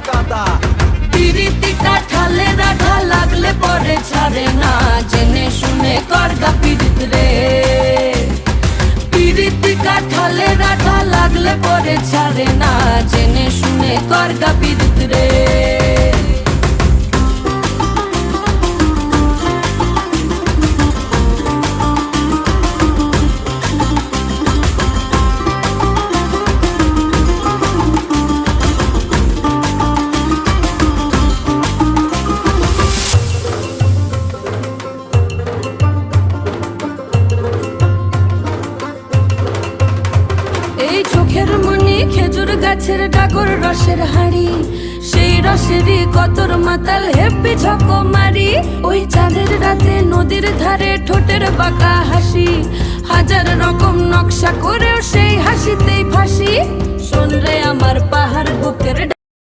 গাদা। পিরিতি কাঠালে রাধা লাগলে পরে ছাড়ে না, জেনে শুনে করগা পিরিত রে। পিরিতি কাঠালে রাধা লাগলে পরে ছাড়ে না, জেনে শুনে করগা পিরিত রে। এই চোখের মনি খেজুর গাছের ডাগর রসের হাড়ি, সেই রসেরই কতর মাতাল হেপি ঝকো মারি। ওই চাঁদের রাতে নদীর ধারে ঠোঁটের বাঁকা হাসি, হাজার রকম নকশা করেও সেই হাসিতেই ফাঁসি। শোন রে আমার পাহাড় বুকের